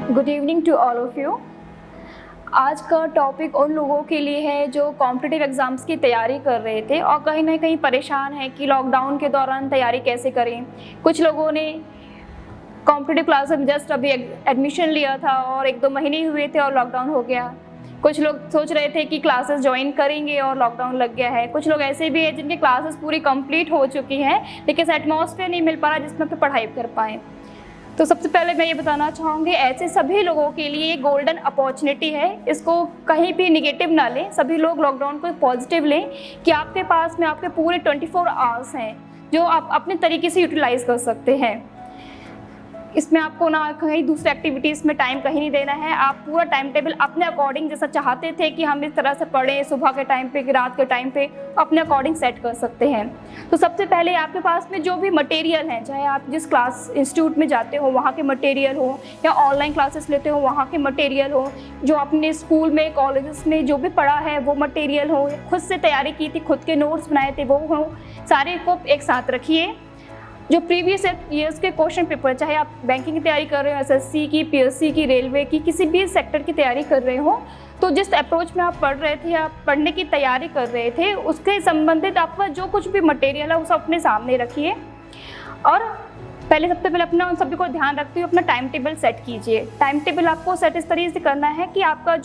Good evening to all of you. आज का topic उन लोगों के लिए है जो कॉम्पिटिटिव एग्ज़ाम्स की तैयारी कर रहे थे और कहीं ना कहीं परेशान है कि लॉकडाउन के दौरान तैयारी कैसे करें। कुछ लोगों ने कॉम्पिटिटिव क्लास में जस्ट अभी एडमिशन लिया था और 1-2 महीने ही हुए थे और लॉकडाउन हो गया। कुछ लोग सोच रहे थे कि क्लासेस ज्वाइन करेंगे और लॉकडाउन लग गया है। कुछ लोग ऐसे भी हैं जिनकी क्लासेस पूरी कंप्लीट हो चुकी हैं लेकिन एटमॉस्फेयर नहीं मिल पा रहा जिसमें पे पढ़ाई कर पाएँ। तो सबसे पहले मैं ये बताना चाहूँगी, ऐसे सभी लोगों के लिए ये गोल्डन अपॉर्चुनिटी है, इसको कहीं भी निगेटिव ना लें। सभी लोग लॉकडाउन को पॉजिटिव लें कि आपके पास में आपके पूरे 24 आवर्स हैं जो आप अपने तरीके से यूटिलाइज़ कर सकते हैं। इसमें आपको ना कहीं दूसरे एक्टिविटीज़ में टाइम कहीं नहीं देना है। आप पूरा टाइम टेबल अपने अकॉर्डिंग जैसा चाहते थे कि हम इस तरह से पढ़ें सुबह के टाइम पे कि रात के टाइम पे, अपने अकॉर्डिंग सेट कर सकते हैं। तो सबसे पहले आपके पास में जो भी मटेरियल हैं, चाहे आप जिस क्लास इंस्टीट्यूट में जाते हो वहाँ के मटेरियल हो या ऑनलाइन क्लासेस लेते हो वहाँ के मटेरियल हो, जो आपने स्कूल में कॉलेजेस में जो भी पढ़ा है वो मटेरियल हो, खुद से तैयारी की थी, खुद के नोट्स बनाए थे वो हो, सारे को एक साथ रखिए। जो प्रीवियस ईयर्स के क्वेश्चन पेपर, चाहे आप बैंकिंग की तैयारी कर रहे हो, एसएससी की, पीएससी की, रेलवे की, किसी भी सेक्टर की तैयारी कर रहे हो, तो जिस अप्रोच में आप पढ़ रहे थे, आप पढ़ने की तैयारी कर रहे थे, उसके संबंधित आपका जो कुछ भी मटेरियल है उसे अपने सामने रखिए। और सबसे पहले अपना उन सभी को ध्यान रखते हुए अपना टाइम टेबल सेट कीजिए। टाइम टेबल आपको सेट इस तरीके से करना है कि आपका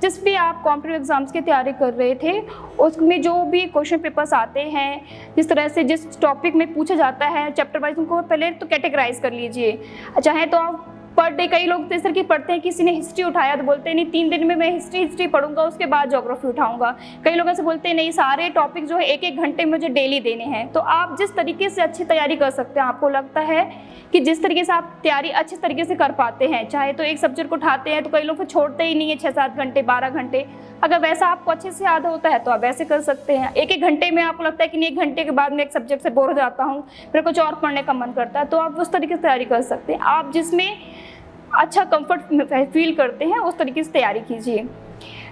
जिस भी आप कॉम्पिटिटिव एग्जाम्स की तैयारी कर रहे थे उसमें जो भी क्वेश्चन पेपर्स आते हैं, जिस तरह से जिस टॉपिक में पूछा जाता है चैप्टर वाइज, उनको पहले तो कैटेगराइज कर लीजिए। चाहे तो आप पर डे, कई लोग इस तरह की पढ़ते हैं, किसी ने हिस्ट्री उठाया तो बोलते हैं नहीं 3 दिन में मैं हिस्ट्री पढ़ूंगा, उसके बाद ज्योग्राफी उठाऊंगा। कई लोग ऐसे बोलते हैं नहीं सारे टॉपिक जो है 1-1 घंटे मुझे डेली देने हैं। तो आप जिस तरीके से अच्छी तैयारी कर सकते हैं, आपको लगता है कि जिस तरीके से आप तैयारी अच्छे तरीके से कर पाते हैं, चाहे तो एक सब्जेक्ट को उठाते हैं तो कई लोग फिर छोड़ते ही नहीं है 6-7 घंटे 12 घंटे। अगर वैसा आपको अच्छे से याद होता है तो आप वैसे कर सकते हैं। 1-1 घंटे में आपको लगता है कि नहीं 1 घंटे के बाद मैं एक सब्जेक्ट से बोर हो जाता हूँ, फिर कुछ और पढ़ने का मन करता है, तो आप उस तरीके से तैयारी कर सकते हैं। आप जिसमें अच्छा कंफर्ट फील करते हैं उस तरीके से तैयारी कीजिए।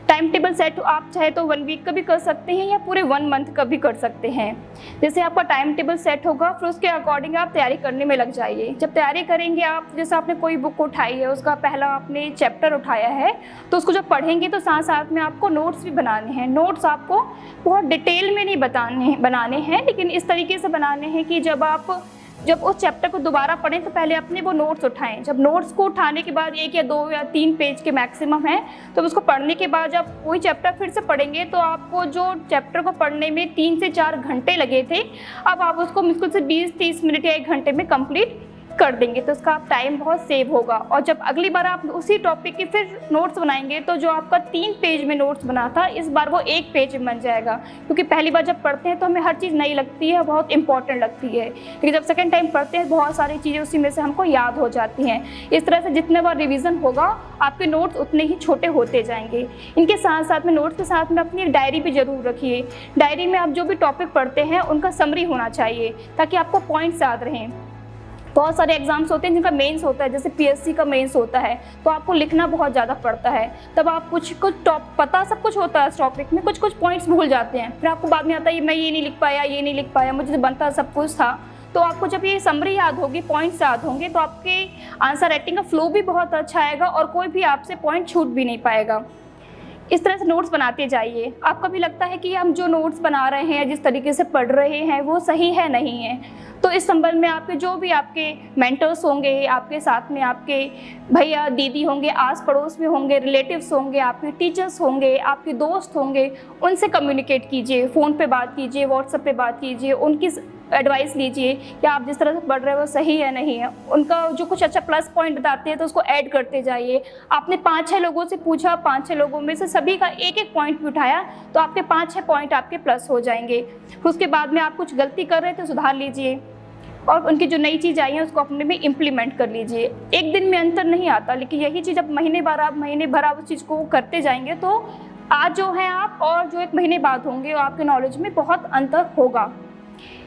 टाइम टेबल सेट आप चाहे तो 1 वीक का भी कर सकते हैं या पूरे 1 मंथ का भी कर सकते हैं। जैसे आपका टाइम टेबल सेट होगा फिर उसके अकॉर्डिंग आप तैयारी करने में लग जाइए। जब तैयारी करेंगे आप, जैसे आपने कोई बुक उठाई है, उसका पहला आपने चैप्टर उठाया है, तो उसको जब पढ़ेंगे तो साथ साथ में आपको नोट्स भी बनाने हैं। नोट्स आपको बहुत डिटेल में नहीं बनाने हैं, लेकिन इस तरीके से बनाने हैं कि जब उस चैप्टर को दोबारा पढ़ें तो पहले अपने वो नोट्स उठाएं। जब नोट्स को उठाने के बाद 1 या 2 या 3 पेज के मैक्सिमम है, तो उसको पढ़ने के बाद जब वही चैप्टर फिर से पढ़ेंगे तो आपको जो चैप्टर को पढ़ने में 3 से 4 घंटे लगे थे, अब आप उसको मुश्किल से 20-30 मिनट या 1 घंटे में कंप्लीट कर देंगे। तो उसका टाइम बहुत सेव होगा। और जब अगली बार आप उसी टॉपिक के फिर नोट्स बनाएंगे तो जो आपका 3 पेज में नोट्स बना था, इस बार वो 1 पेज में बन जाएगा। क्योंकि पहली बार जब पढ़ते हैं तो हमें हर चीज़ नई लगती है, बहुत इंपॉर्टेंट लगती है, लेकिन जब सेकेंड टाइम पढ़ते हैं बहुत सारी चीज़ें उसी में से हमको याद हो जाती हैं। इस तरह से जितने बार रिविज़न होगा आपके नोट्स उतने ही छोटे होते जाएंगे। इनके साथ साथ में नोट्स के साथ में अपनी एक डायरी भी ज़रूर रखिए। डायरी में आप जो भी टॉपिक पढ़ते हैं उनका समरी होना चाहिए ताकि आपको पॉइंट्स याद रहें। बहुत सारे एग्जाम्स होते हैं जिनका मेंस होता है, जैसे पीएससी का मेंस होता है, तो आपको लिखना बहुत ज़्यादा पड़ता है। तब आप कुछ पता सब कुछ होता है इस टॉपिक में, कुछ पॉइंट्स भूल जाते हैं, फिर आपको बाद में आता है मैं ये नहीं लिख पाया, मुझे तो बनता सब कुछ था। तो आपको जब ये समरी याद होगी, पॉइंट्स याद होंगे, तो आपके आंसर राइटिंग का फ्लो भी बहुत अच्छा आएगा और कोई भी आपसे पॉइंट छूट भी नहीं पाएगा। इस तरह से नोट्स बनाते जाइए। आपको भी लगता है कि हम जो नोट्स बना रहे हैं, जिस तरीके से पढ़ रहे हैं, वो सही है नहीं है, तो इस संबंध में आपके जो भी आपके मेंटर्स होंगे, आपके साथ में आपके भैया दीदी होंगे, आस पड़ोस में होंगे, रिलेटिव्स होंगे, आपके टीचर्स होंगे, आपके दोस्त होंगे, उनसे कम्युनिकेट कीजिए, फ़ोन पे बात कीजिए, व्हाट्सएप पे बात कीजिए, उनकी एडवाइस लीजिए कि आप जिस तरह से पढ़ रहे हो वो सही है नहीं है। उनका जो कुछ अच्छा प्लस पॉइंट बताते हैं तो उसको ऐड करते जाइए। आपने 5-6 लोगों से पूछा, 5-6 लोगों में से सभी का 1-1 पॉइंट भी उठाया तो आपके 5-6 पॉइंट आपके प्लस हो जाएंगे। फिर उसके बाद में आप कुछ गलती कर रहे थे तो सुधार लीजिए और उनकी जो नई चीज़ आई है उसको अपने में इम्प्लीमेंट कर लीजिए। एक दिन में अंतर नहीं आता, लेकिन यही चीज़ अब महीने भर आप उस चीज़ को करते जाएंगे तो आज जो है आप और जो 1 महीने बाद होंगे आपके नॉलेज में बहुत अंतर होगा।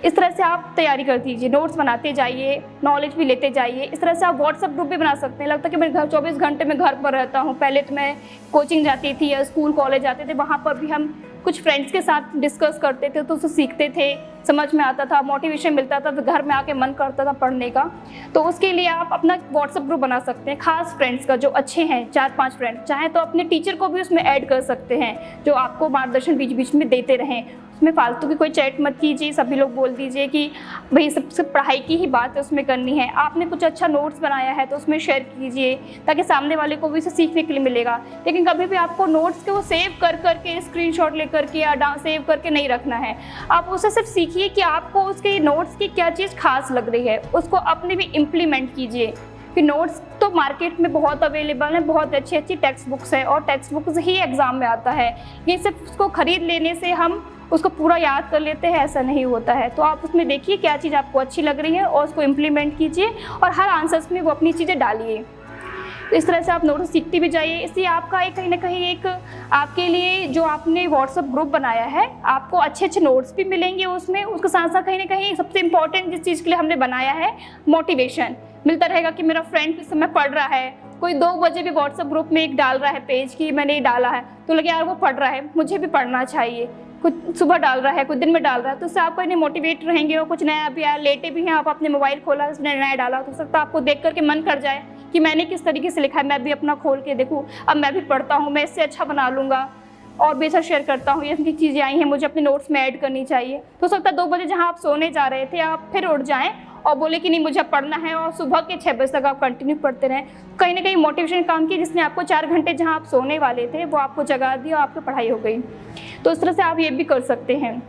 इस तरह से आप तैयारी कर दीजिए, नोट्स बनाते जाइए, नॉलेज भी लेते जाइए। इस तरह से आप व्हाट्सएप ग्रुप भी बना सकते हैं। लगता है कि मैं घर 24 घंटे में घर पर रहता हूँ, पहले तो मैं कोचिंग जाती थी या स्कूल कॉलेज जाते थे, वहाँ पर भी हम कुछ फ्रेंड्स के साथ डिस्कस करते थे, तो उससे सीखते थे, समझ में आता था, मोटिवेशन मिलता था, तो घर में आके मन करता था पढ़ने का। तो उसके लिए आप अपना व्हाट्सएप ग्रुप बना सकते हैं खास फ्रेंड्स का, जो अच्छे हैं 4-5 फ्रेंड्स। चाहे तो अपने टीचर को भी उसमें ऐड कर सकते हैं, जो आपको मार्गदर्शन बीच बीच में देते रहें। उसमें फालतू की कोई चैट मत कीजिए, सभी लोग बोल दीजिए कि भाई सबसे पढ़ाई की ही बात है उसमें करनी है। आपने कुछ अच्छा नोट्स बनाया है तो उसमें शेयर कीजिए, ताकि सामने वाले को भी उसे सीखने के लिए मिलेगा। लेकिन कभी भी आपको नोट्स को सेव कर करके, स्क्रीनशॉट ले करके या सेव करके नहीं रखना है। आप उसे सिर्फ सीखिए कि आपको उसके नोट्स की क्या चीज़ खास लग रही है, उसको अपने भी इम्प्लीमेंट कीजिए। कि नोट्स तो मार्केट में बहुत अवेलेबल हैं, बहुत अच्छी अच्छी टेक्स्ट बुक्स है और टेक्स्ट बुक्स ही एग्ज़ाम में आता है। ये सिर्फ उसको ख़रीद लेने से हम उसको पूरा याद कर लेते हैं, ऐसा नहीं होता है। तो आप उसमें देखिए क्या चीज़ आपको अच्छी लग रही है और उसको इम्प्लीमेंट कीजिए और हर आंसर्स में वो अपनी चीज़ें डालिए। इस तरह से आप नोट्स सीखते भी जाइए। इसलिए आपका एक कहीं ना कहीं एक आपके लिए जो आपने व्हाट्सएप ग्रुप बनाया है, आपको अच्छे अच्छे नोट्स भी मिलेंगे उसमें। उसके साथ साथ कहीं ना कहीं सबसे इंपॉर्टेंट जिस चीज़ के लिए हमने बनाया है, मोटिवेशन मिलता रहेगा कि मेरा फ्रेंड इस समय पढ़ रहा है। कोई 2 बजे भी व्हाट्सएप ग्रुप में एक डाल रहा है पेज की मैंने डाला है, तो लगे यार वो पढ़ रहा है, मुझे भी पढ़ना चाहिए। कुछ सुबह डाल रहा है, कुछ दिन में डाल रहा है, तो उससे आप कहीं मोटिवेट रहेंगे। और कुछ नया भी आया, लेटे भी हैं, आप अपने मोबाइल खोला, उसने नया डाला, तो हो सकता है आपको देख करके मन कर जाए कि मैंने किस तरीके से लिखा है, मैं भी अपना खोल के देखूँ, अब मैं भी पढ़ता हूँ, मैं इससे अच्छा बना लूँगा और भी अच्छा शेयर करता हूँ। ये इतनी चीज़ें आई हैं, मुझे अपने नोट्स में ऐड करनी चाहिए। तो हो सकता है 2 बजे जहाँ आप सोने जा रहे थे आप फिर उठ जाएँ और बोले कि नहीं मुझे पढ़ना है, और सुबह के 6 बजे तक आप कंटिन्यू पढ़ते रहें। कहीं ना कहीं मोटिवेशन काम की, जिसने आपको 4 घंटे जहाँ आप सोने वाले थे वो आपको जगा दिया और आपकी पढ़ाई हो गई। तो इस तरह से आप ये भी कर सकते हैं।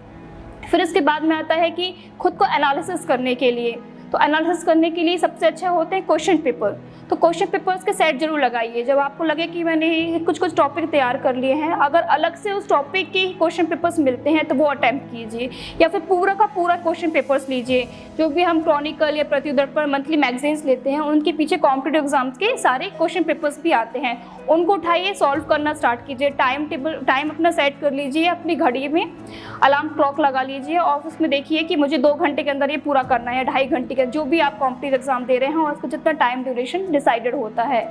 फिर इसके बाद में आता है कि खुद को एनालिसिस करने के लिए, तो एनालिसिस करने के लिए सबसे अच्छा होते हैं क्वेश्चन पेपर। तो क्वेश्चन पेपर्स के सेट जरूर लगाइए। जब आपको लगे कि मैंने कुछ टॉपिक तैयार कर लिए हैं, अगर अलग से उस टॉपिक के क्वेश्चन पेपर्स मिलते हैं तो वो अटैम्प्ट कीजिए, या फिर पूरा का पूरा क्वेश्चन पेपर्स लीजिए। जो भी हम क्रॉनिकल या प्रतिदर्पण मंथली मैगजीन्स लेते हैं, उनके पीछे कॉम्पिटिटिव एग्जाम्स के सारे क्वेश्चन पेपर्स भी आते हैं, उनको उठाइए, सॉल्व करना स्टार्ट कीजिए। टाइम अपना सेट कर लीजिए, अपनी घड़ी में अलार्म क्लॉक लगा लीजिए और उसमें देखिए कि मुझे 2 घंटे के अंदर ये पूरा करना है या 2.5 घंटे का, जो भी आप कॉम्पिटिटिव एग्जाम दे रहे हैं और उसका जितना टाइम ड्यूरेशन डिसाइडेड होता है,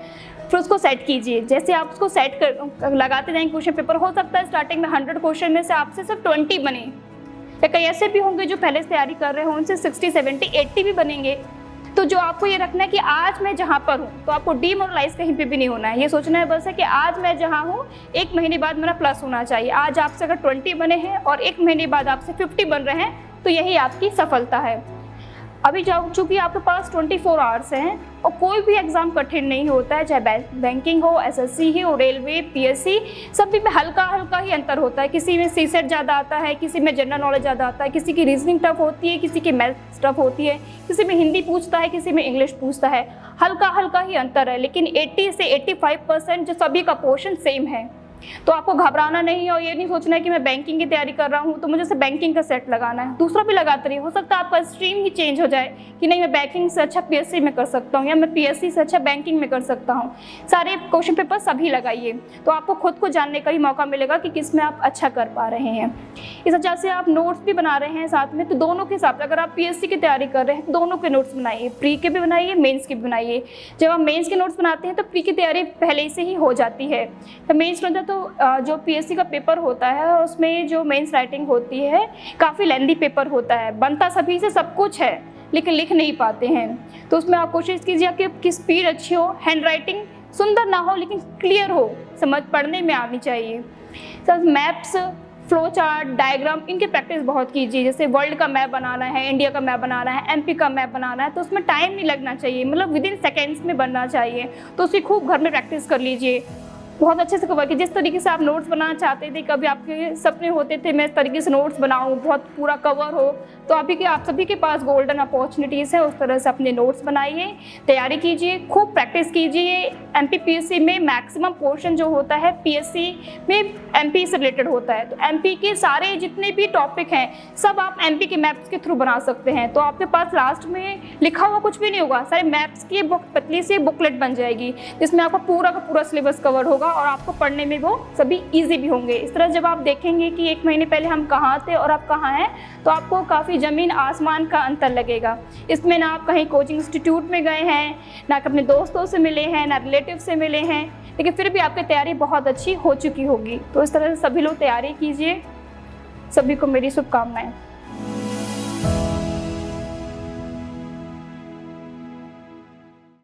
फिर उसको सेट कीजिए। जैसे आप उसको सेट कर लगाते जाएंगे क्वेश्चन पेपर, हो सकता है स्टार्टिंग में 100 क्वेश्चन में से आपसे सिर्फ 20 बने, या कई ऐसे भी होंगे जो पहले से तैयारी कर रहे हों उनसे 60, 70, 80 भी बनेंगे। तो जो आपको ये रखना है कि आज मैं जहाँ पर हूँ, तो आपको डीमोरलाइज कहीं पे भी नहीं होना है। ये सोचना है बस है कि आज मैं जहाँ हूँ 1 महीने बाद मेरा प्लस होना चाहिए। आज आपसे अगर 20 बने हैं और 1 महीने बाद आपसे 50 बन रहे हैं, तो यही आपकी सफलता है। अभी चूँकि आपके पास 24 आवर्स हैं और कोई भी एग्ज़ाम कठिन नहीं होता है, चाहे बैंकिंग हो, एसएससी हो, रेलवे, पीएससी, सभी में हल्का हल्का ही अंतर होता है। किसी में सीसेट ज़्यादा आता है, किसी में जनरल नॉलेज ज़्यादा आता है, किसी की रीजनिंग टफ होती है, किसी की मैथ्स टफ होती है, किसी में हिंदी पूछता है, किसी में इंग्लिश पूछता है, हल्का हल्का ही अंतर है। लेकिन 80 से 85% जो सभी का पोर्शन सेम है। तो आपको घबराना नहीं है और ये नहीं सोचना है कि मैं बैंकिंग की तैयारी कर रहा हूँ तो मुझे सिर्फ बैंकिंग का सेट लगाना है, दूसरा भी लगाते रहिए। हो सकता है आपका स्ट्रीम ही चेंज हो जाए कि नहीं मैं बैंकिंग से अच्छा पीएससी में कर सकता हूँ या मैं पीएससी से अच्छा बैंकिंग में कर सकता हूँ। सारे क्वेश्चन पेपर सभी लगाइए, तो आपको खुद को जानने का ही मौका मिलेगा कि किस में आप अच्छा कर पा रहे हैं। इस वजह से आप नोट्स भी बना रहे हैं साथ में, तो दोनों के हिसाब से अगर आप पीएससी की तैयारी कर रहे हैं तो दोनों के नोट्स बनाइए, प्री के भी बनाइए, मेंस के भी बनाइए। जब आप मेंस के नोट्स बनाते हैं तो प्री की तैयारी पहले से ही हो जाती है। तो मेंस होता है तो जो पीएससी का पेपर होता है उसमें जो मेंस राइटिंग होती है काफ़ी लेंदी पेपर होता है, बनता सभी से सब कुछ है लेकिन लिख नहीं पाते हैं। तो उसमें आप कोशिश कीजिए कि आपकी स्पीड अच्छी हो, हैंड राइटिंग सुंदर ना हो लेकिन क्लियर हो, समझ पढ़ने में आनी चाहिए। Sir maps, flow chart, diagram, इनकी प्रैक्टिस बहुत कीजिए। जैसे वर्ल्ड का मैप बनाना है, इंडिया का मैप बनाना है, एमपी का मैप बनाना है, तो उसमें टाइम नहीं लगना चाहिए, मतलब विदिन सेकेंड्स में बनना चाहिए। तो उसकी खूब घर में प्रैक्टिस कर लीजिए, बहुत अच्छे से कवर किए। जिस तरीके से आप नोट्स बनाना चाहते थे, कभी आपके सपने होते थे मैं इस तरीके से नोट्स बनाऊं, बहुत पूरा कवर हो, तो आप सभी के पास गोल्डन अपॉर्चुनिटीज़ है। उस तरह से अपने नोट्स बनाइए, तैयारी कीजिए, खूब प्रैक्टिस कीजिए। एमपीपीएससी में मैक्सिमम पोर्शन जो होता है पीएससी में एमपी से रिलेटेड होता है, तो एमपी के सारे जितने भी टॉपिक हैं सब आप एमपी के मैप्स के थ्रू बना सकते हैं। तो आपके पास लास्ट में लिखा हुआ कुछ भी नहीं होगा, सारे मैप्स की पतली सी बुकलेट बन जाएगी जिसमें आपका पूरा का पूरा सिलेबस कवर होगा और आपको पढ़ने में वो सभी ईजी भी होंगे। इस तरह जब आप देखेंगे कि 1 महीने पहले हम कहाँ थे और अब कहाँ हैं, तो आपको काफ़ी ज़मीन आसमान का अंतर लगेगा। इसमें ना आप कहीं कोचिंग इंस्टीट्यूट में गए हैं, ना अपने दोस्तों से मिले हैं, ना रिलेटिव से मिले हैं, लेकिन फिर भी आपकी तैयारी बहुत अच्छी हो चुकी होगी। तो इस तरह से सभी लोग तैयारी कीजिए। सभी को मेरी शुभकामनाएं।